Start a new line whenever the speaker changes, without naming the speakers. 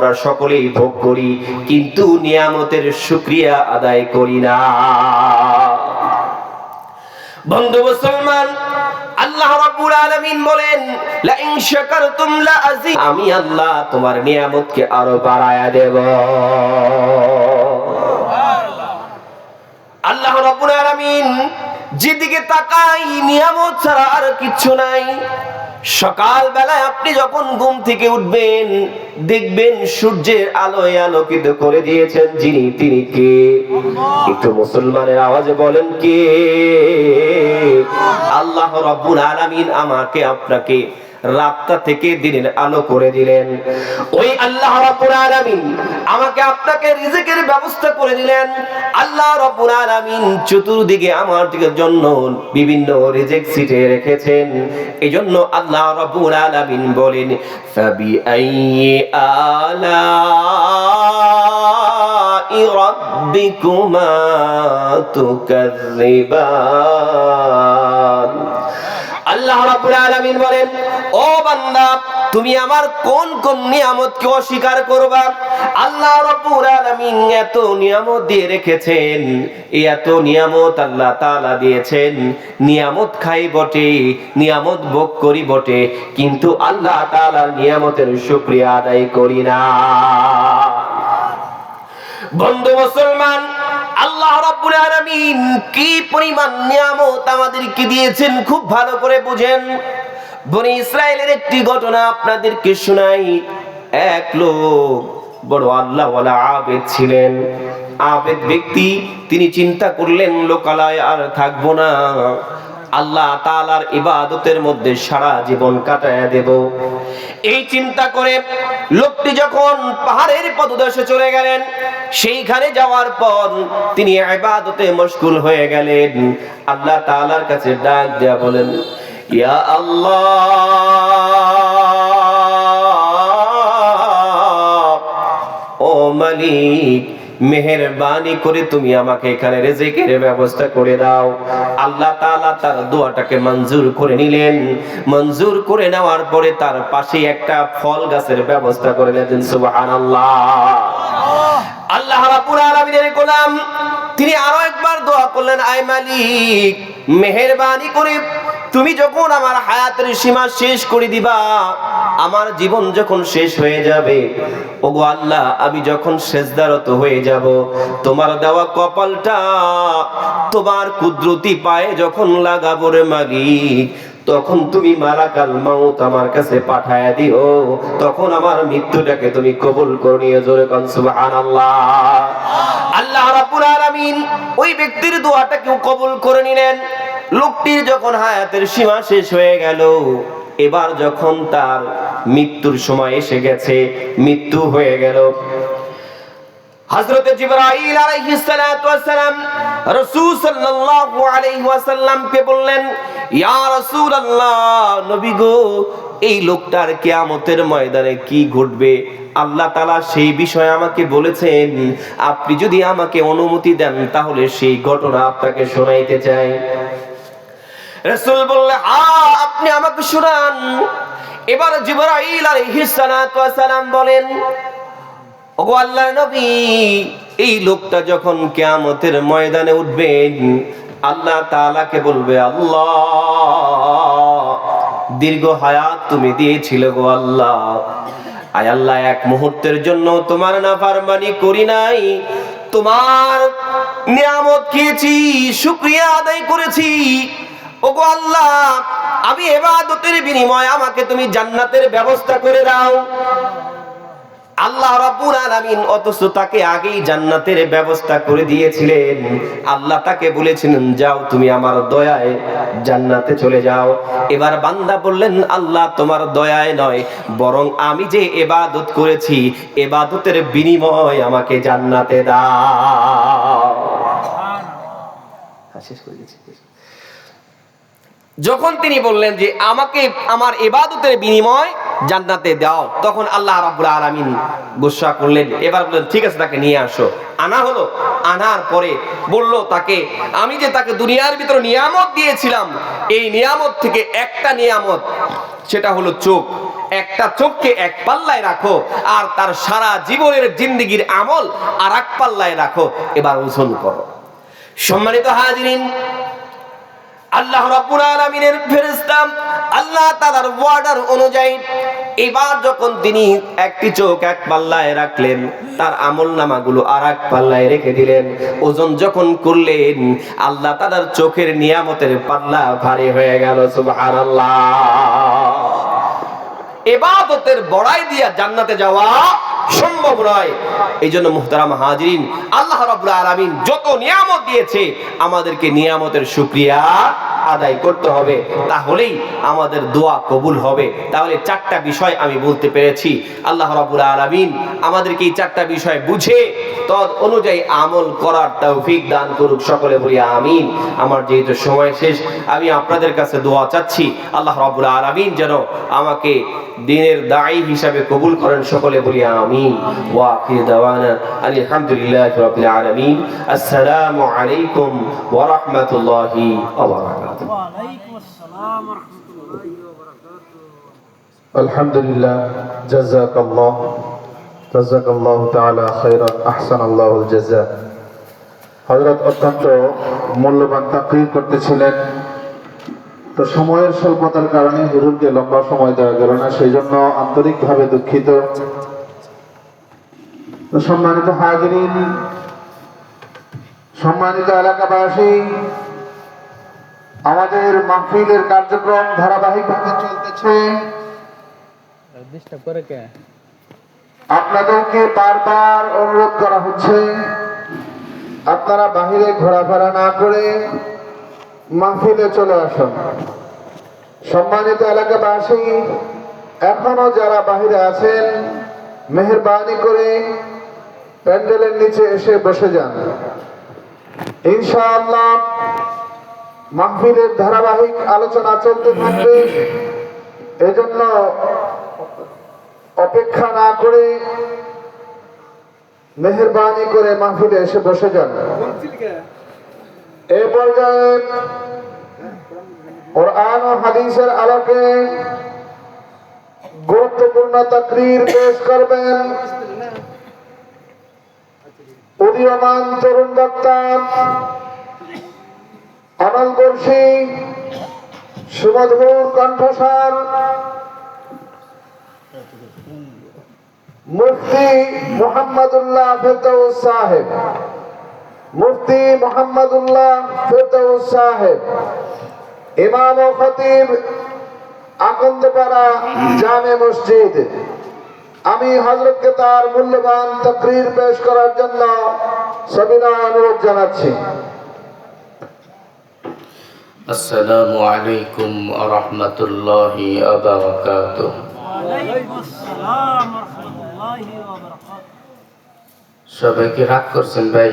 আমরা সকলেই ভোগ করি, কিন্তু নিয়ামতের শুকরিয়া আদায় করি না। বন্ধু মুসলমান, আল্লাহ রাব্বুল আলামিন বলেন, লা ইন শাকারতুম লা আযি, আমি আল্লাহ তোমার নিয়ামতকে আরো বাড়ায়া দেব। আল্লাহ রাব্বুল আলামিন যেদিকে তাকাই নিয়ামত ছাড়া আর কিচ্ছু নাই। সকাল বেলায় আপনি যখন ঘুম থেকে উঠবেন, দেখবেন সূর্যের আলোয় আলোকিত করে দিয়েছেন যিনি, তিনি কে? একটু মুসলমানের আওয়াজে বলেন কে? আল্লাহ রাব্বুল আলামিন আমাকে আপনাকে রাতটা থেকে দিনের আলো করে দিলেন। ওই আল্লাহ রাব্বুল আলামিন আমাকে আপনাকে রিজিকের ব্যবস্থা করে দিলেন। আল্লাহ রাব্বুল আলামিন চতুর্দিকে আমার জন্য বিভিন্ন রিজিক সিটে রেখেছেন। এজন্য আল্লাহ রাব্বুল আলামিন বলেন, ফাবি আইয়ি আলাই রাব্বিকুমা তুকাযযিবান। আল্লাহ রাব্বুল আলামিন বলেন, ও বান্দা, তুমি আমার কোন কোন নিয়ামতকে অস্বীকার করবা? আল্লাহ রাব্বুল আলামিন এত নিয়ামত দিয়ে রেখেছেন, এত নিয়ামত আল্লাহ তাআলা দিয়েছেন। নিয়ামত খাই বটে, নিয়ামত ভোগ করি বটে, কিন্তু আল্লাহ তাআলার নিয়ামতের শুকরিয়া আদায় করি না। বন্ধু মুসলমান, আল্লাহ রাব্বুল আলামিন কি পরিমাণ নিয়ামত আমাদেরকে দিয়েছেন খুব ভালো করে বুঝেন। বনি ইসরাইলের একটি ঘটনা আপনাদেরকে শোনাই। এক লোক বড় আল্লাহওয়ালা আবেদ ছিলেন। আবেদ ব্যক্তি, তিনি চিন্তা করলেন লোকালয়ে আর থাকবো না, আল্লাহ তাআলার ইবাদতের মধ্যে সারা জীবন কাটায়া দেব। এই চিন্তা করে লোকটি যখন পাহাড়ের পদদেশে চলে গেলেন, সেইখানে যাওয়ার পর তিনি ইবাদতে মশগুল হয়ে গেলেন। আল্লাহ তাআলার কাছে ডাক দেয়া বলেন, ইয়া আল্লাহ, ও মালিক, মেহেরবানি করে তুমি আমাকে এখানে রিজিকের ব্যবস্থা করে দাও। আল্লাহ তাআলা তার দোয়াটাকে মঞ্জুর করে নিলেন। মঞ্জুর করে নেওয়ার পরে তার পাশে একটা ফল গাছের ব্যবস্থা করে দিলেন। সুবহানাল্লাহ। আল্লাহ রাব্বুল আলামিনের গোলাম তিনি আরো একবার দোয়া করলেন, আয় মালিক, মেহেরবানি করে তুমি যখন আমার হায়াতের সীমা শেষ করে দিবা, আমার জীবন যখন শেষ হয়ে যাবে, ওগো আল্লাহ, আমি যখন সেজদারত হয়ে যাব, তোমার দেওয়া কপালটা তোমার কুদরতি পায়ে যখন লাগাবো রে মালিক, তখন তুমি মালাকাল মাউত আমার কাছে পাঠায়া দিও, তখন আমার মৃত্যুটাকে তুমি কবুল করে নিও। জোরে কোন সুবহানাল্লাহ। আল্লাহ রাব্বুল আলামিন ওই ব্যক্তির দোয়াটাকে কবুল করে নিলেন। লোকটির যখন হায়াতের সীমা শেষ হয়ে গেল, এবার যখন তার মৃত্যুর সময় এসে গেছে, মৃত্যু হয়ে গেল, হযরত জিবরাইল আলাইহিস সালাতু ওয়াস সালাম রাসূল সাল্লাল্লাহু আলাইহি ওয়াসাল্লামকে বললেন, ইয়া রাসূলুল্লাহ, নবী গো, এই লোকটার কিয়ামতের ময়দানে কি ঘটবে আল্লাহ তাআলা সেই বিষয়ে আমাকে বলেছেন। আপনি যদি আমাকে অনুমতি দেন তাহলে সেই ঘটনা আপনাকে শোনাইতে চাই। রাসূল বললেন, হ্যাঁ, আপনি আমাকে শোনান। এবার জিবরাইল আলাইহিস সালাতু ওয়াস সালাম বলেন, ওগো আল্লাহর নবী, এই লোকটা যখন কিয়ামতের ময়দানে উঠবেন, আল্লাহ তাআলাকে বলবে, আল্লাহ, দীর্ঘ হায়াত তুমি দিয়েছিলে গো আল্লাহ, আয় আল্লাহ, এক মুহূর্তের জন্য তোমার নাফরমানি করি নাই, তোমার নিয়ামত খেয়েছি, শুকরিয়া আদায় করেছি। ওগো আল্লাহ, আমি ইবাদতের বিনিময়ে আমাকে তুমি জান্নাতের ব্যবস্থা করে দাও। আল্লাহ রাব্বুল আলামিন অথচ তাকে আগেই জান্নাতের ব্যবস্থা করে দিয়েছিলেন। আল্লাহ তাকে বলেছিলেন, যাও তুমি আমার দয়ায় জান্নাতে চলে যাও। এবার বান্দা বললেন, আল্লাহ, তোমার দয়ায় নয়, বরং আমি যে ইবাদত করেছি, ইবাদতের বিনিময় আমাকে জান্নাতে দাও। শেষ করে দিয়েছি। যখন তিনি বললেন যে আমাকে আমার ইবাদতের বিনিময় জান্নাতে দাও, তখন আল্লাহ রাব্বুল আলামিন গুসা করলেন। এবার বললেন ঠিক আছে, তাকে নিয়ে আসো। আনা হলো। আনার পরে বলল তাকে, আমি যে তাকে দুনিয়ার ভিতরে নিয়ামত দিয়েছিলাম, এই নিয়ামত থেকে একটা নিয়ামত, সেটা হলো চোখ। একটা চোখকে এক পাল্লায় রাখো, আর তার সারা জীবনের জিন্দেগির আমল আর এক পাল্লায় রাখো, এবার ওজন করো। সম্মানিত হাজিরিন, আল্লাহ রাব্বুল আলামিনের ফেরেশতা আল্লাহ তাআলার ওয়ার্ডার অনুযায়ী এবার যখন তিনি একটি চোখ এক পাল্লায় রাখলেন, তার আমলনামাগুলো আর এক পাল্লায় রেখে দিলেন। ওজন যখন করলেন, আল্লাহ তাআলার চোখের নিয়ামতের পাল্লা ভারী হয়ে গেল। সুবহানাল্লাহ। ইবাদতের বড়াই দিয়া জান্নাতে যাওয়া সম্ভব নয়। এই জন্য মুহতারাম হাজিরিন, আল্লাহ রাব্বুল আলামিন যত নিয়ামত দিয়েছে, আমাদেরকে নিয়ামতের শুকরিয়া আদায় করতে হবে, তাহলেই আমাদের দোয়া কবুল হবে। তাহলে চারটা বিষয় আমি বলতে পেরেছি। আল্লাহ রাব্বুল আলামিন আমাদেরকে এই চারটা বিষয় বুঝে তদ অনুযায়ী আমল করার তৌফিক দান করুক। সকলে বলি আমিন। আমার যেহেতু সময় শেষ, আমি আপনাদের কাছে দোয়া চাচ্ছি, আল্লাহ রাব্বুল আলামিন যেন আমাকে দ্বীনের দাঈ হিসাবে কবুল করেন। সকলে বলি আমিন। ওয়া আখিরু দাওয়ানা আলহামদুলিল্লাহি রাব্বিল আলামিন। আসসালামু আলাইকুম ওয়া রাহমাতুল্লাহি ওয়া বারাকাতুহু।
ওয়া আলাইকুম আসসালাম ওয়া রাহমাতুল্লাহি ওয়া বারাকাতুহু।
আলহামদুলিল্লাহ, জাযাকাল্লাহু তাআলা খাইরান, আহসানাল্লাহুল জাযা। হযরত অত্যন্ত মূল্যবান তাকরীর করতেছিলেন, তো সময়ের স্বল্পতার কারণে হুজুরকে লম্বা সময় দেওয়া গেল না, সেই জন্য আন্তরিকভাবে দুঃখিত। তো সম্মানিত হাজিরিন, সম্মানিত এলাকাবাসী, আমাদের মাহফিলের কার্যক্রম ধারাবাহিকভাবে চলতেছে। আপনাদেরকে বারবার অনুরোধ করা হচ্ছে, আপনারা বাহিরে ঘোরাফেরা না করে মাহফিলে চলে আসুন। সম্মানিত এলাকাবাসী, এখনো যারা বাহিরে আছেন, মেহেরবানি করে প্যান্ডেলের নিচে এসে বসে যান। ইনশাআল্লাহ মাহফিলের ধারাবাহিক আলোচনা চলতে থাকবে, এজন্য অপেক্ষা না করে মেহেরবানি করে মাহফিলে এসে বসে যান। এই পর্যায়ে কুরআন ও হাদিসের আলোকে গুরুত্বপূর্ণ তাকরীর পেশ করবেন উদীয়মান তরুণ বক্তা, অনলবর্ষী সুমধুর কণ্ঠস্বর মুফতি মুহাম্মদুল্লাহ ফেরদৌস সাহেব। মুফতি মুহাম্মদুল্লাহ ফেরদৌস সাহেব, ইমাম ও খতিব, আকন্দপাড়া জামে মসজিদ। আমি হযরতকে তার মূল্যবান তাকরীর পেশ করার জন্য সবিনয় অনুরোধ জানাচ্ছি।
আসসালামু আলাইকুম ওয়া রাহমাতুল্লাহি ওয়া বারাকাতুহু।
ওয়া আলাইকুম আসসালাম ওয়া রাহমাতুল্লাহি ওয়া বারাকাতুহু।
সবাই কি রাগ করছেন ভাই?